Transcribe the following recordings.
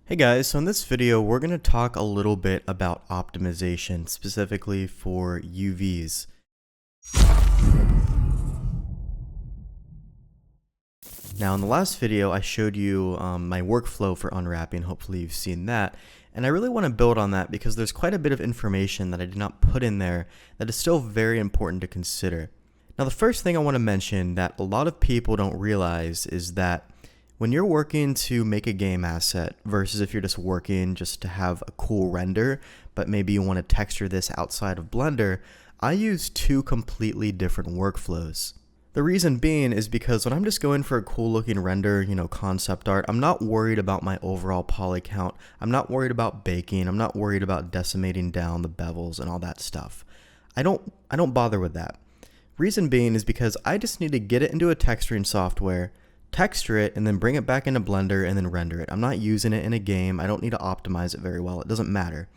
Hey guys, so in this video we're going to talk a little bit about optimization, specifically for UVs. Now in the last video I showed you my workflow for unwrapping, hopefully you've seen that, and I really want to build on that because there's quite a bit of information that I did not put in there that is still very important to consider. Now the first thing I want to mention that a lot of people don't realize is that when you're working to make a game asset versus if you're just working just to have a cool render, but maybe you want to texture this outside of Blender, I use two completely different workflows. The reason being is because when I'm just going for a cool looking render, concept art, I'm not worried about my overall poly count. I'm not worried about baking. I'm not worried about decimating down the bevels and all that stuff. I don't bother with that. Reason being is because I just need to get it into a texturing software, texture it, and then bring it back into Blender and then render it. I'm not using it in a game. I don't need to optimize it very well. It doesn't matter.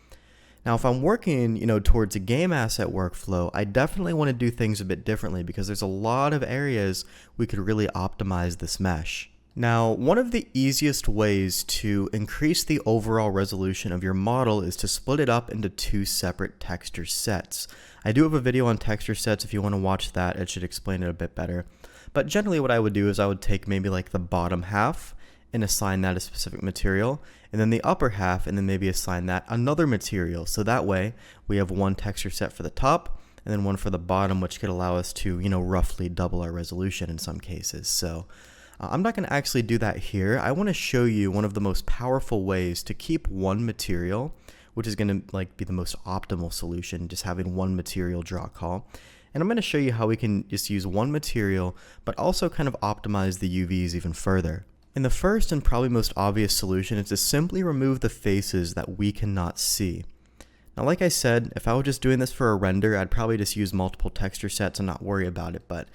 Now, if I'm working, towards a game asset workflow, I definitely want to do things a bit differently because there's a lot of areas we could really optimize this mesh. Now, one of the easiest ways to increase the overall resolution of your model is to split it up into two separate texture sets. I do have a video on texture sets. If you want to watch that, it should explain it a bit better. But generally what I would do is I would take maybe like the bottom half and assign that a specific material, and then the upper half and then maybe assign that another material. So that way we have one texture set for the top and then one for the bottom, which could allow us to, roughly double our resolution in some cases. So I'm not going to actually do that here. I want to show you one of the most powerful ways to keep one material, which is going to be the most optimal solution, just having one material draw call. And I'm going to show you how we can just use one material, but also kind of optimize the UVs even further. And the first and probably most obvious solution is to simply remove the faces that we cannot see. Now, like I said, if I was just doing this for a render, I'd probably just use multiple texture sets and not worry about it. But,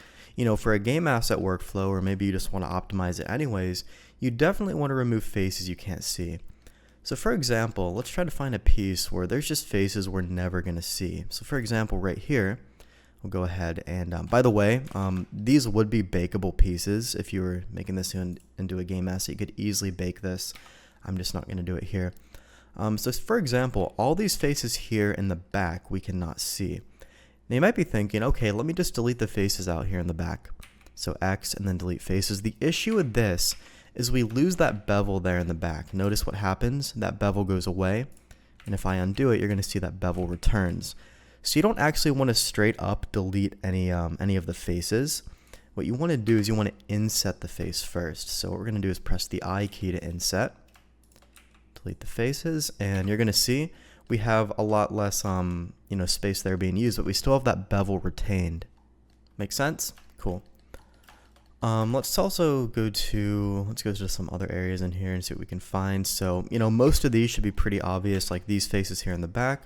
for a game asset workflow, or maybe you just want to optimize it anyways, you definitely want to remove faces you can't see. So for example, let's try to find a piece where there's just faces we're never going to see. So for example, right here, we'll go ahead and, by the way, these would be bakeable pieces. If you were making this into a game asset, you could easily bake this. I'm just not going to do it here. So for example, all these faces here in the back we cannot see. Now you might be thinking, okay, let me just delete the faces out here in the back. So X and then delete faces. The issue with this is we lose that bevel there in the back. Notice what happens. That bevel goes away. And if I undo it, you're going to see that bevel returns. So you don't actually want to straight up delete any of the faces. What you want to do is you want to inset the face first. So what we're going to do is press the I key to inset, delete the faces, and you're going to see we have a lot less space there being used, but we still have that bevel retained. Make sense? Cool. Let's go to some other areas in here and see what we can find. So most of these should be pretty obvious, like these faces here in the back.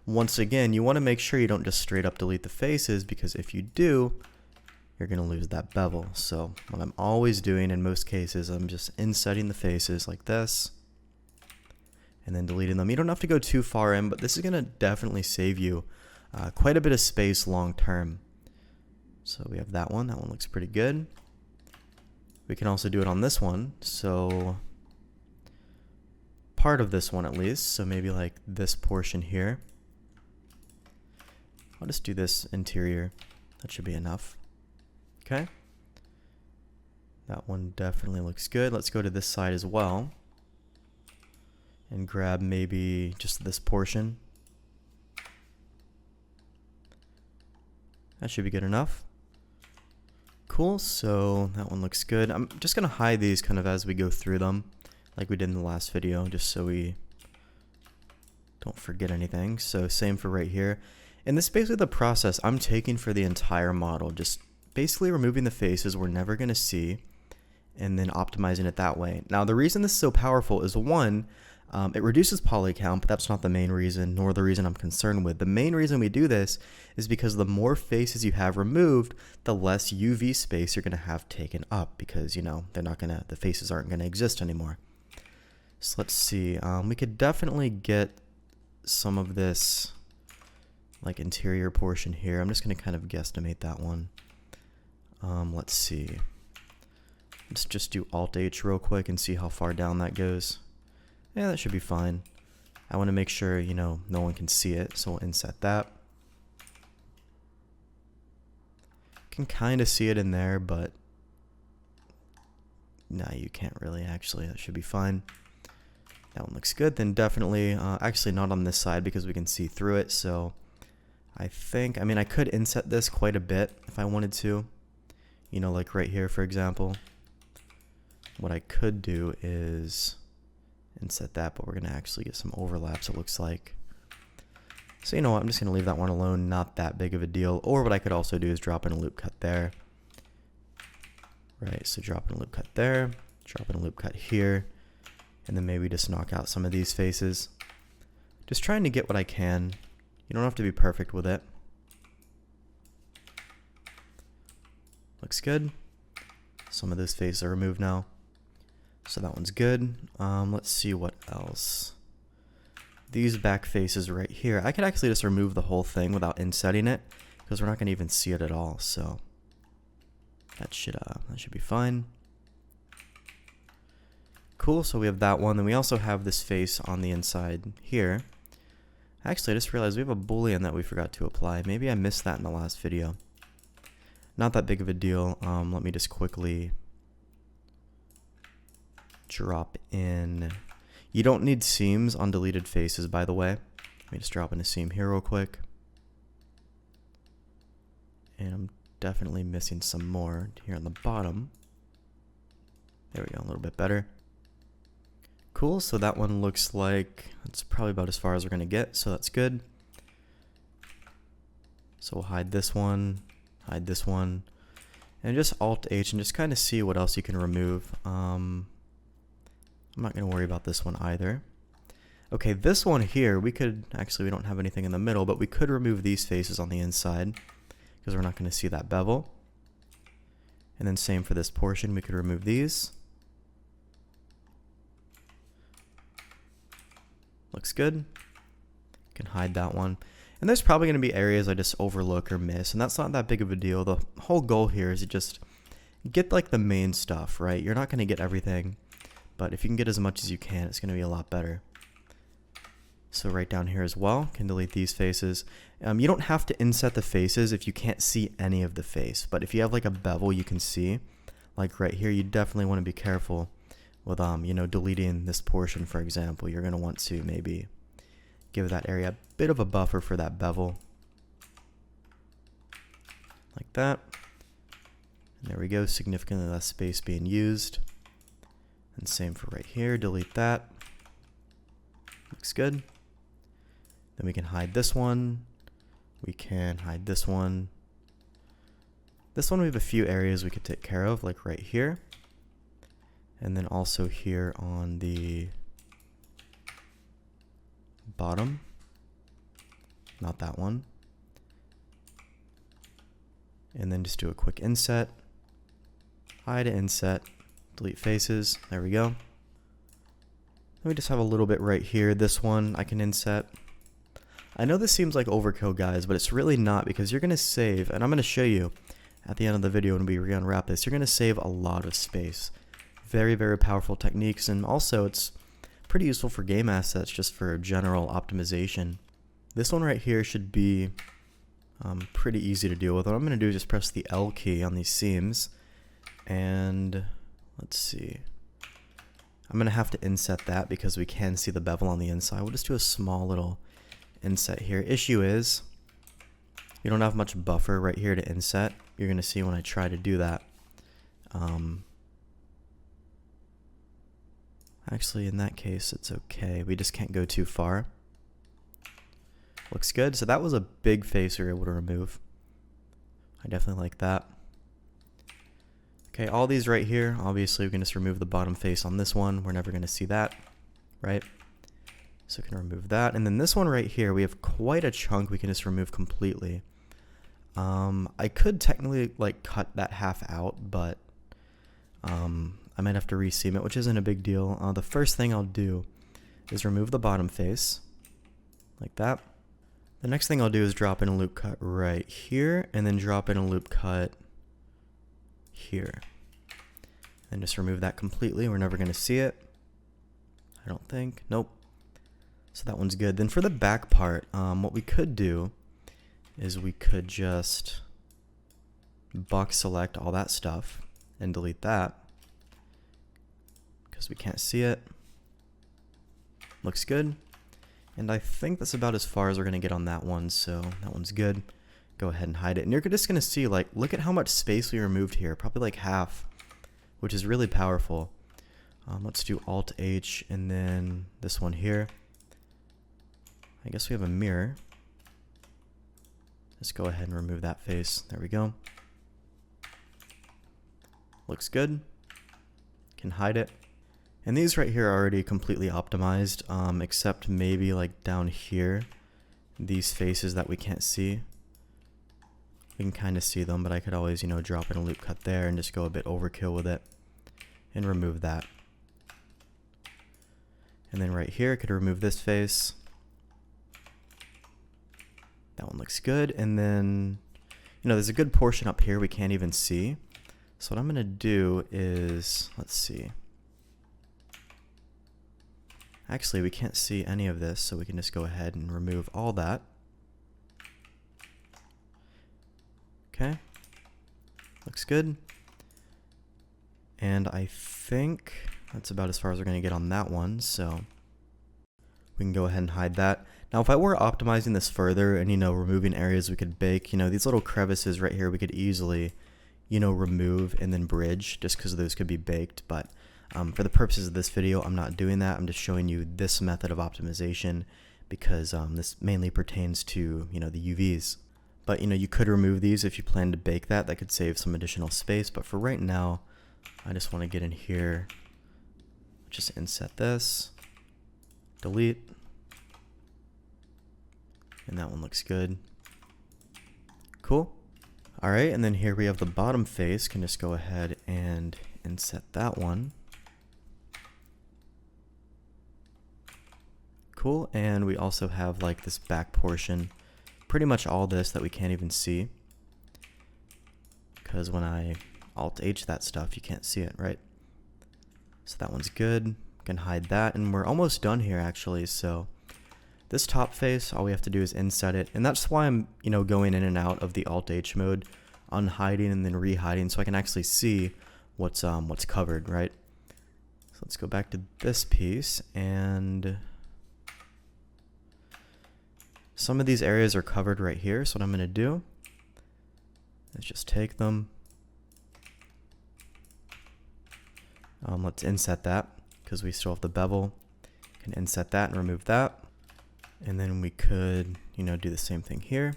Once again, you want to make sure you don't just straight up delete the faces, because if you do, you're going to lose that bevel. So what I'm always doing in most cases, I'm just insetting the faces like this and then deleting them. You don't have to go too far in, but this is going to definitely save you quite a bit of space long term. So we have that one. That one looks pretty good. We can also do it on this one. So part of this one at least. So maybe like this portion here. I'll just do this interior. That should be enough. Okay. That one definitely looks good. Let's go to this side as well and grab maybe just this portion. That should be good enough. Cool, so that one looks good. I'm just going to hide these kind of as we go through them, like we did in the last video, just so we don't forget anything. So same for right here. And this is basically the process I'm taking for the entire model, just basically removing the faces we're never going to see and then optimizing it that way. Now the reason this is so powerful is one, it reduces poly count, but that's not the main reason, nor the reason I'm concerned with. The main reason we do this is because the more faces you have removed, the less UV space you're going to have taken up, because the faces aren't going to exist anymore. So let's see, we could definitely get some of this interior portion here. I'm just going to kind of guesstimate that one. Let's see. Let's just do Alt H real quick and see how far down that goes. Yeah, that should be fine. I want to make sure, you know, no one can see it, so we'll inset that. Can kind of see it in there, but no, you can't really actually. That should be fine. That one looks good. Then definitely, actually not on this side because we can see through it, so I mean, I could inset this quite a bit if I wanted to. You know, like right here, for example. What I could do is inset that, but we're going to actually get some overlaps, it looks like. So you know what, I'm just going to leave that one alone, not that big of a deal. Or what I could also do is drop in a loop cut there. Right, so drop in a loop cut there, drop in a loop cut here, and then maybe just knock out some of these faces. Just trying to get what I can. You don't have to be perfect with it. Looks good. Some of those faces are removed now. So that one's good. Let's see what else. These back faces right here, I could actually just remove the whole thing without insetting it, because we're not going to even see it at all, so that should be fine. Cool, so we have that one. Then we also have this face on the inside here. Actually, I just realized we have a boolean that we forgot to apply. Maybe I missed that in the last video. Not that big of a deal. Let me just quickly drop in. You don't need seams on deleted faces, by the way. Let me just drop in a seam here real quick. And I'm definitely missing some more here on the bottom. There we go, a little bit better. Cool, so that one looks like it's probably about as far as we're going to get, so that's good. So we'll hide this one, and just Alt-H and just kind of see what else you can remove. I'm not going to worry about this one either. Okay, this one here, we don't have anything in the middle, but we could remove these faces on the inside because we're not going to see that bevel. And then same for this portion, we could remove these. Looks good. Can hide that one. And there's probably going to be areas I just overlook or miss, and that's not that big of a deal. The whole goal here is to just get like the main stuff, right? You're not going to get everything, but if you can get as much as you can, it's going to be a lot better. So right down here as well, can delete these faces. You don't have to inset the faces if you can't see any of the face, but if you have like a bevel you can see, like right here, you definitely want to be careful with you know, deleting this portion, for example. You're going to want to maybe give that area a bit of a buffer for that bevel. Like that. And there we go, significantly less space being used. And same for right here, delete that. Looks good. Then we can hide this one. We can hide this one. This one we have a few areas we could take care of, like right here. And then also here on the bottom. Not that one. And then just do a quick inset. Hide to inset. Delete faces. There we go. Let me just have a little bit right here. This one I can inset. I know this seems like overkill, guys, but it's really not, because you're going to save, and I'm going to show you at the end of the video when we unwrap this, you're going to save a lot of space. Very, very powerful techniques, and also it's pretty useful for game assets, just for general optimization. This one right here should be pretty easy to deal with. What I'm going to do is just press the L key on these seams, and let's see. I'm going to have to inset that because we can see the bevel on the inside. We'll just do a small little inset here. Issue is you don't have much buffer right here to inset. You're going to see when I try to do that. Actually, in that case, it's okay. We just can't go too far. Looks good. So that was a big face we were able to remove. I definitely like that. Okay, all these right here, obviously we can just remove the bottom face on this one. We're never going to see that, right? So we can remove that. And then this one right here, we have quite a chunk we can just remove completely. I could technically like cut that half out, but I might have to reseam it, which isn't a big deal. The first thing I'll do is remove the bottom face, like that. The next thing I'll do is drop in a loop cut right here, and then drop in a loop cut here. And just remove that completely. We're never going to see it. I don't think. Nope. So that one's good. Then for the back part, what we could do is we could just box select all that stuff and delete that because we can't see it. Looks good. And I think that's about as far as we're going to get on that one, so that one's good. Go ahead and hide it. And you're just going to see, like, look at how much space we removed here. Probably like half, which is really powerful. Let's do Alt-H and then this one here. I guess we have a mirror. Let's go ahead and remove that face. There we go. Looks good. Can hide it. And these right here are already completely optimized, except maybe like down here, these faces that we can't see. We can kind of see them, but I could always, drop in a loop cut there and just go a bit overkill with it and remove that. And then right here, I could remove this face. That one looks good. And then, there's a good portion up here we can't even see. So what I'm going to do is, let's see. Actually, we can't see any of this, so we can just go ahead and remove all that. Okay. Looks good. And I think that's about as far as we're going to get on that one, so we can go ahead and hide that. Now, if I were optimizing this further and, removing areas we could bake, these little crevices right here we could easily, remove and then bridge just because those could be baked. But for the purposes of this video, I'm not doing that. I'm just showing you this method of optimization because this mainly pertains to, the UVs. But, you could remove these if you plan to bake that. That could save some additional space. But for right now, I just want to get in here, just inset this, delete. And that one looks good. Cool. All right, and then here we have the bottom face. Can just go ahead and inset that one. Cool, and we also have like this back portion. Pretty much all this that we can't even see. Because when I Alt-H that stuff, you can't see it, right? So that one's good. Can hide that, and we're almost done here actually, so this top face, all we have to do is inset it, and that's why I'm, going in and out of the Alt-H mode, unhiding and then re-hiding, so I can actually see what's covered, right? So let's go back to this piece, and some of these areas are covered right here, so what I'm going to do is just take them. Let's inset that, because we still have the bevel. Can inset that and remove that. And then we could, do the same thing here.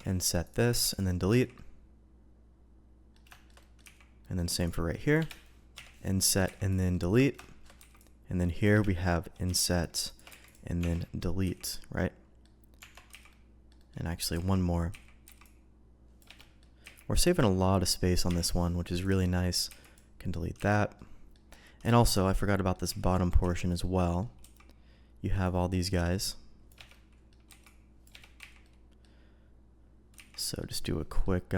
Inset this and then delete. And then same for right here. Inset and then delete. And then here we have inset and then delete, right? And actually one more. We're saving a lot of space on this one, which is really nice. Can delete that. And also, I forgot about this bottom portion as well. You have all these guys. So just do a quick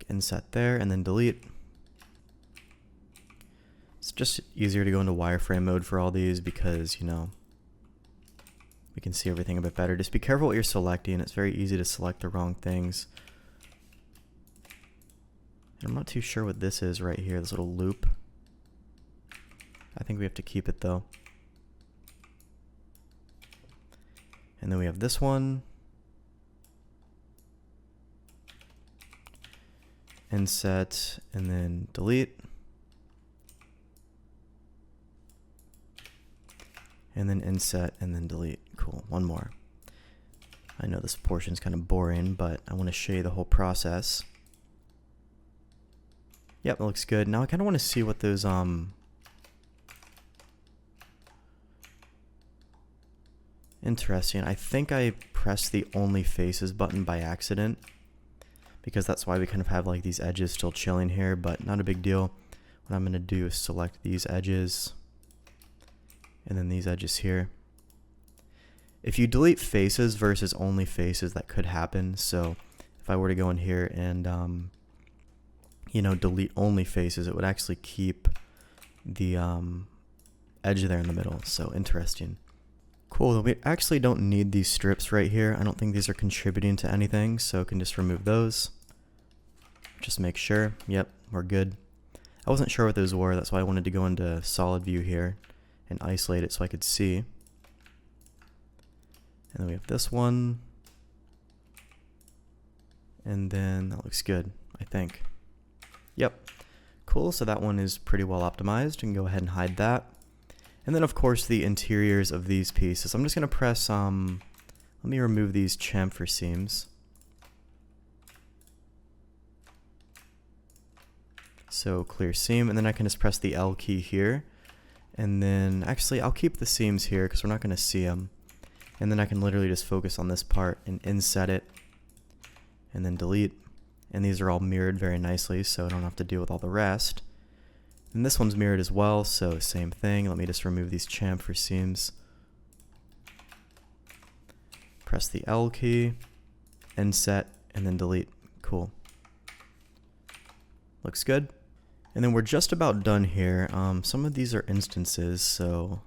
inset there and then delete. It's just easier to go into wireframe mode for all these because, we can see everything a bit better. Just be careful what you're selecting. It's very easy to select the wrong things. And I'm not too sure what this is right here, this little loop. I think we have to keep it though. And then we have this one. Inset and then delete. And then inset and then delete. Cool, one more. I know this portion's kind of boring, but I want to show you the whole process. Yep, it looks good. Now I kind of want to see what those interesting. I think I pressed the only faces button by accident because that's why we kind of have like these edges still chilling here, but not a big deal. What I'm going to do is select these edges and then these edges here. If you delete faces versus only faces, that could happen. So if I were to go in here and delete only faces, it would actually keep the edge there in the middle. So interesting. Cool, we actually don't need these strips right here. I don't think these are contributing to anything, so I can just remove those. Just make sure. Yep, we're good. I wasn't sure what those were, that's why I wanted to go into solid view here and isolate it so I could see. And then we have this one. And then that looks good, I think. Yep. Cool, so that one is pretty well optimized. You can go ahead and hide that. And then of course the interiors of these pieces. I'm just gonna press, let me remove these chamfer seams. So clear seam, and then I can just press the L key here. And then, actually I'll keep the seams here because we're not gonna see them. And then I can literally just focus on this part and inset it. And then delete. And these are all mirrored very nicely, so I don't have to deal with all the rest. And this one's mirrored as well, so same thing. Let me just remove these chamfer seams. Press the L key, inset, and then delete. Cool. Looks good. And then we're just about done here. Some of these are instances, so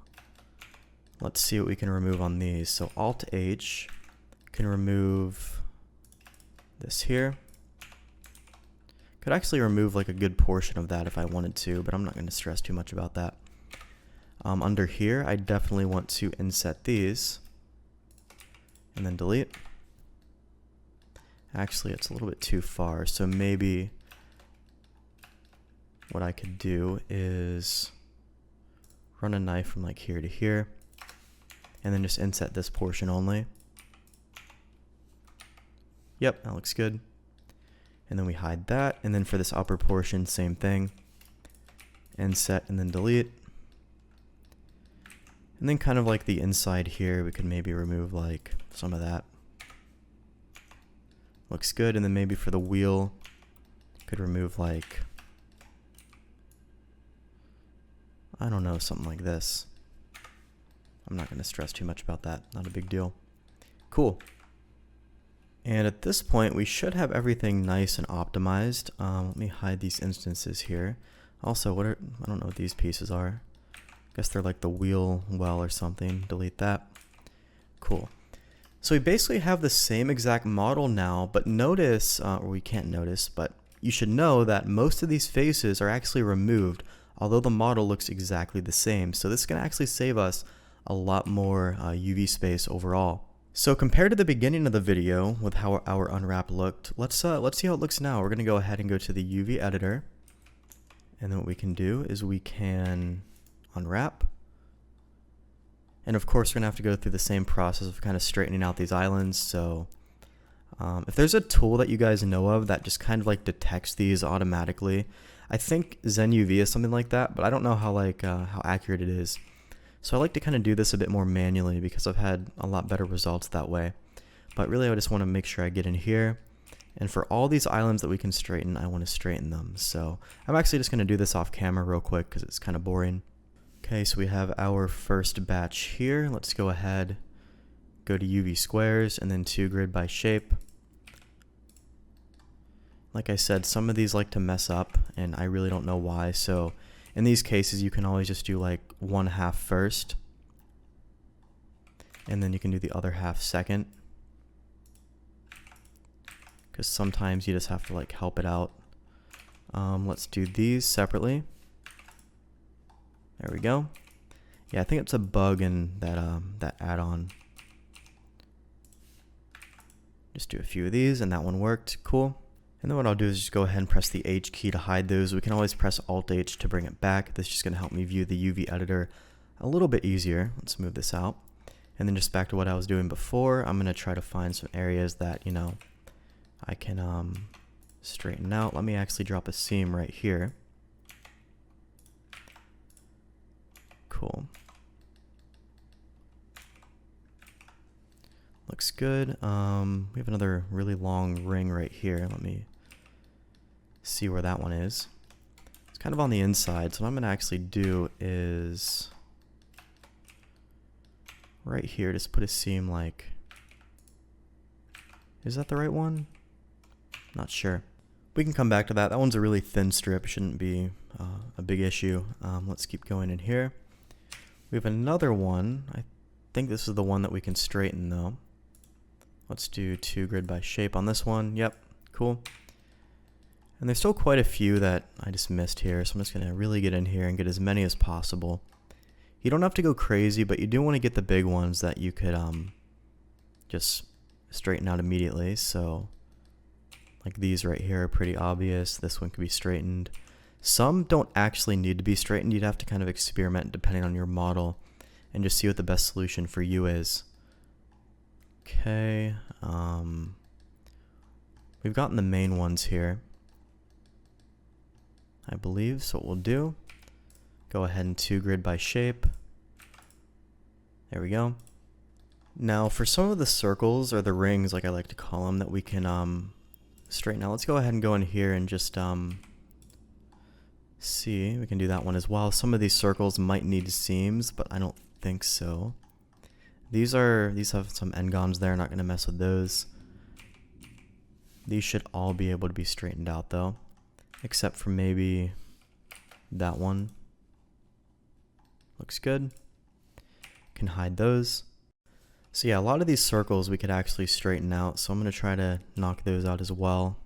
let's see what we can remove on these. So Alt H can remove this here. Could actually remove like a good portion of that if I wanted to, but I'm not going to stress too much about that. Under here, I definitely want to inset these and then delete. Actually, it's a little bit too far, so maybe what I could do is run a knife from like here to here and then just inset this portion only. Yep, that looks good. And then we hide that, and then for this upper portion, same thing. Inset and then delete. And then kind of like the inside here, we could maybe remove like some of that. Looks good, and then maybe for the wheel, could remove like, I don't know, something like this. I'm not going to stress too much about that, not a big deal. Cool. And at this point, we should have everything nice and optimized. Let me hide these instances here. Also, I don't know what these pieces are. I guess they're like the wheel well or something. Delete that. Cool. So we basically have the same exact model now, but notice, or we can't notice, but you should know that most of these faces are actually removed, although the model looks exactly the same. So this is going to actually save us a lot more UV space overall. So compared to the beginning of the video with how our unwrap looked, let's see how it looks now. We're going to go ahead and go to the UV editor. And then what we can do is we can unwrap. And of course, we're going to have to go through the same process of kind of straightening out these islands. So if there's a tool that you guys know of that just kind of like detects these automatically, I think Zen UV is something like that, but I don't know how accurate it is. So I like to kind of do this a bit more manually because I've had a lot better results that way. But really I just want to make sure I get in here. And for all these islands that we can straighten, I want to straighten them. So I'm actually just going to do this off camera real quick because it's kind of boring. Okay, so we have our first batch here. Let's go ahead, go to UV squares and then 2 grid by shape. Like I said, some of these like to mess up and I really don't know why. So in these cases, you can always just do like 1/2 first, and then you can do the other half second, because sometimes you just have to like help it out. Let's do these separately. There we go. Yeah, I think it's a bug in that add-on. Just do a few of these, and that one worked. Cool. And then what I'll do is just go ahead and press the H key to hide those. We can always press Alt H to bring it back. This is just going to help me view the UV editor a little bit easier. Let's move this out. And then just back to what I was doing before, I'm going to try to find some areas that, you know, I can straighten out. Let me actually drop a seam right here. Cool. Looks good. We have another really long ring right here. Let me see where that one is. It's kind of on the inside, so what I'm going to actually do is right here, just put a seam like, is that the right one? Not sure. We can come back to that. That one's a really thin strip. Shouldn't be a big issue. Let's keep going in here. We have another one. I think this is the one that we can straighten though. Let's do 2 grid by shape on this one. Yep, cool. And there's still quite a few that I just missed here, so I'm just gonna really get in here and get as many as possible. You don't have to go crazy, but you do want to get the big ones that you could just straighten out immediately. So like these right here are pretty obvious. This one could be straightened. Some don't actually need to be straightened. You'd have to kind of experiment depending on your model and just see what the best solution for you is. Okay, we've gotten the main ones here, I believe. So what we'll do, go ahead and 2 grid by shape. There we go. Now for some of the circles, or the rings like I like to call them, that we can straighten out, let's go ahead and go in here and just see. We can do that one as well. Some of these circles might need seams, but I don't think so. These have some n-gons there, not going to mess with those. These should all be able to be straightened out though, except for maybe that one. Looks good. Can hide those. So yeah, a lot of these circles we could actually straighten out, so I'm going to try to knock those out as well.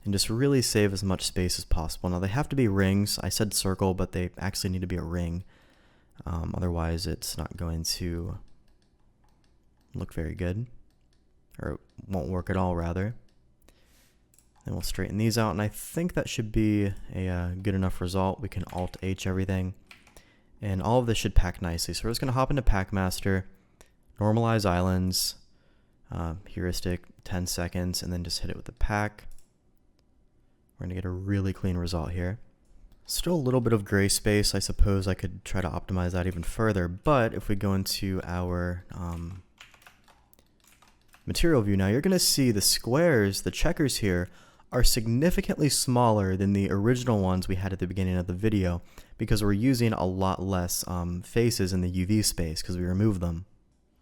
And just really save as much space as possible. Now they have to be rings. I said circle, but they actually need to be a ring. Otherwise it's not going to look very good. Or it won't work at all, rather. Then we'll straighten these out, and I think that should be a good enough result. We can Alt-H everything. And all of this should pack nicely. So we're just going to hop into Packmaster, normalize islands, heuristic 10 seconds, and then just hit it with the pack. We're going to get a really clean result here. Still a little bit of gray space. I suppose I could try to optimize that even further, but if we go into our material view now, you're going to see the squares, the checkers here, are significantly smaller than the original ones we had at the beginning of the video, because we're using a lot less faces in the UV space because we removed them.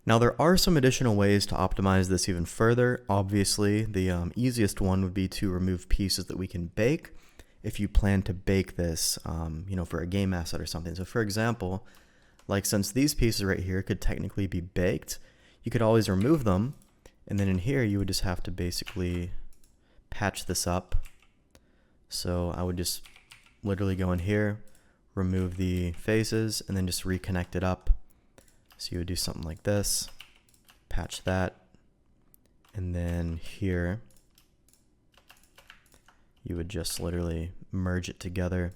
Now there are some additional ways to optimize this even further. Obviously, the easiest one would be to remove pieces that we can bake if you plan to bake this, you know, for a game asset or something. So for example, like since these pieces right here could technically be baked, you could always remove them, and then in here you would just have to basically patch this up. So I would just literally go in here, remove the faces, and then just reconnect it up. So you would do something like this, patch that, and then here you would just literally merge it together.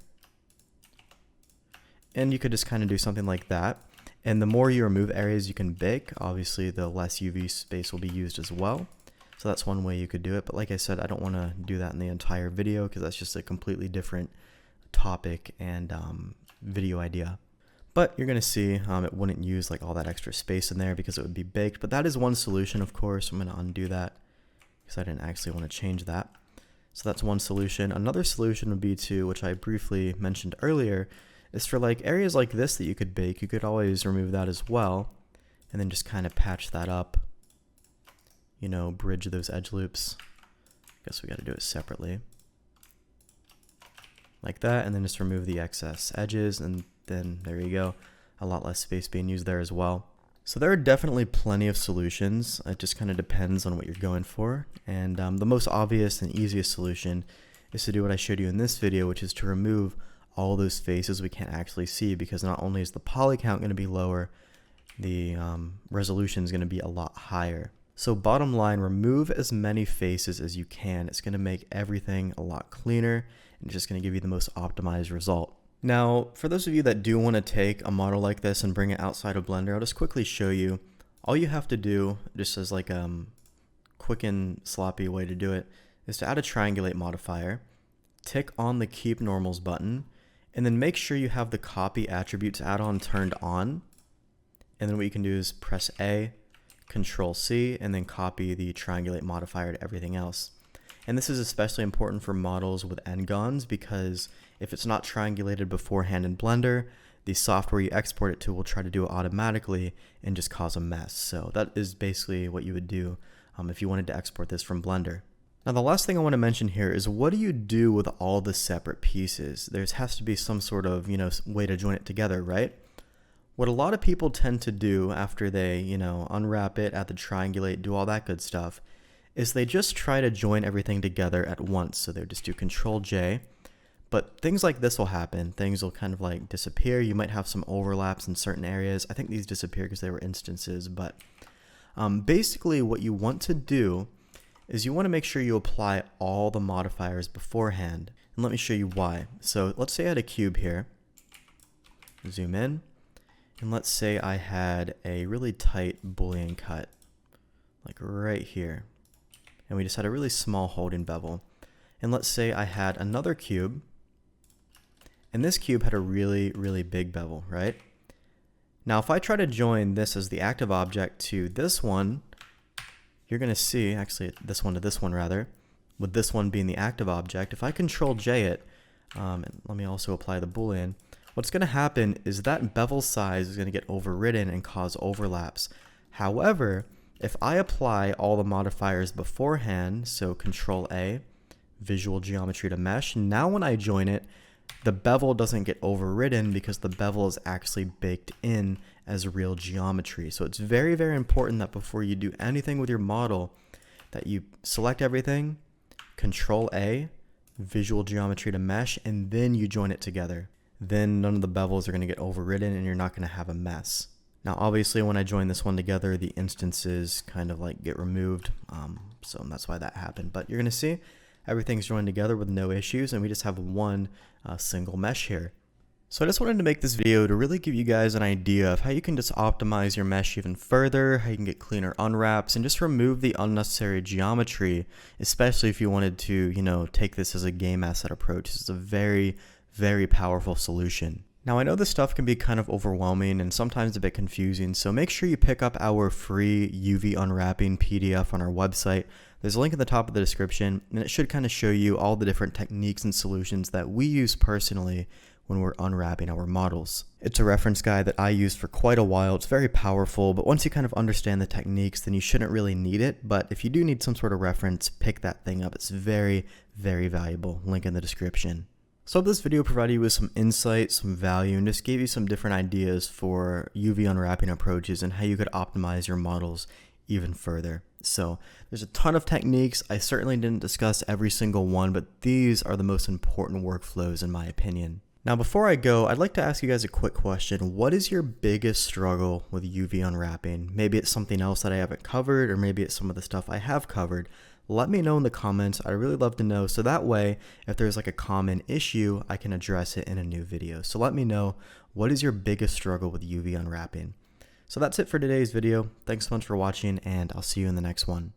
And you could just kind of do something like that. And the more you remove areas you can bake, obviously the less UV space will be used as well. So that's one way you could do it. But like I said, I don't want to do that in the entire video because that's just a completely different topic and video idea. But you're going to see it wouldn't use like all that extra space in there because it would be baked. But that is one solution, of course. I'm going to undo that because I didn't actually want to change that. So that's one solution. Another solution would be to, which I briefly mentioned earlier, is for like areas like this that you could bake. You could always remove that as well and then just kind of patch that up. You know, bridge those edge loops. Guess we got to do it separately. Like that, and then just remove the excess edges, and then there you go. A lot less space being used there as well. So there are definitely plenty of solutions. It just kind of depends on what you're going for. And the most obvious and easiest solution is to do what I showed you in this video, which is to remove all those faces we can't actually see, because not only is the poly count going to be lower, the resolution is going to be a lot higher. So bottom line, remove as many faces as you can. It's going to make everything a lot cleaner and just going to give you the most optimized result. Now, for those of you that do want to take a model like this and bring it outside of Blender, I'll just quickly show you. All you have to do, just as like a quick and sloppy way to do it, is to add a triangulate modifier, tick on the Keep Normals button, and then make sure you have the Copy Attributes add-on turned on. And then what you can do is press A, Control C, and then copy the triangulate modifier to everything else. And this is especially important for models with n-gons, because if it's not triangulated beforehand in Blender, the software you export it to will try to do it automatically and just cause a mess. So that is basically what you would do if you wanted to export this from Blender. Now the last thing I want to mention here is, what do you do with all the separate pieces? There has to be some sort of, way to join it together, right? What a lot of people tend to do after they, unwrap it, add the triangulate, do all that good stuff, is they just try to join everything together at once. So they'll just do Control J, but things like this will happen. Things will kind of like disappear. You might have some overlaps in certain areas. I think these disappear because they were instances, but basically what you want to do is you want to make sure you apply all the modifiers beforehand. And let me show you why. So let's say I had a cube here. Zoom in. And let's say I had a really tight Boolean cut, like right here. And we just had a really small holding bevel. And let's say I had another cube. And this cube had a really, really big bevel, right? Now if I try to join this as the active object to this one, you're going to see, actually this one to this one rather, with this one being the active object, if I Control J it, and let me also apply the Boolean, what's going to happen is that bevel size is going to get overridden and cause overlaps. However, if I apply all the modifiers beforehand, so Control A, visual geometry to mesh, now when I join it, the bevel doesn't get overridden because the bevel is actually baked in as real geometry. So it's very, very important that before you do anything with your model, that you select everything, Control A, visual geometry to mesh, and then you join it together. Then none of the bevels are going to get overridden and you're not going to have a mess. Now obviously when I join this one together, the instances kind of like get removed, so that's why that happened. But you're going to see everything's joined together with no issues, and we just have one single mesh here. So I just wanted to make this video to really give you guys an idea of how you can just optimize your mesh even further, how you can get cleaner unwraps, and just remove the unnecessary geometry, especially if you wanted to, take this as a game asset approach. This is a very, very powerful solution. Now I know this stuff can be kind of overwhelming and sometimes a bit confusing, so make sure you pick up our free UV unwrapping PDF on our website. There's a link in the top of the description, and it should kind of show you all the different techniques and solutions that we use personally when we're unwrapping our models. It's a reference guide that I used for quite a while. It's very powerful, but once you kind of understand the techniques, then you shouldn't really need it. But if you do need some sort of reference, pick that thing up. It's very, very valuable. Link in the description. So I hope this video provided you with some insight, some value, and just gave you some different ideas for UV unwrapping approaches and how you could optimize your models even further. So there's a ton of techniques. I certainly didn't discuss every single one, but these are the most important workflows in my opinion. Now before I go, I'd like to ask you guys a quick question. What is your biggest struggle with UV unwrapping? Maybe it's something else that I haven't covered, or maybe it's some of the stuff I have covered. Let me know in the comments. I'd really love to know, so that way if there's like a common issue, I can address it in a new video. So let me know, what is your biggest struggle with UV unwrapping? So that's it for today's video. Thanks so much for watching, and I'll see you in the next one.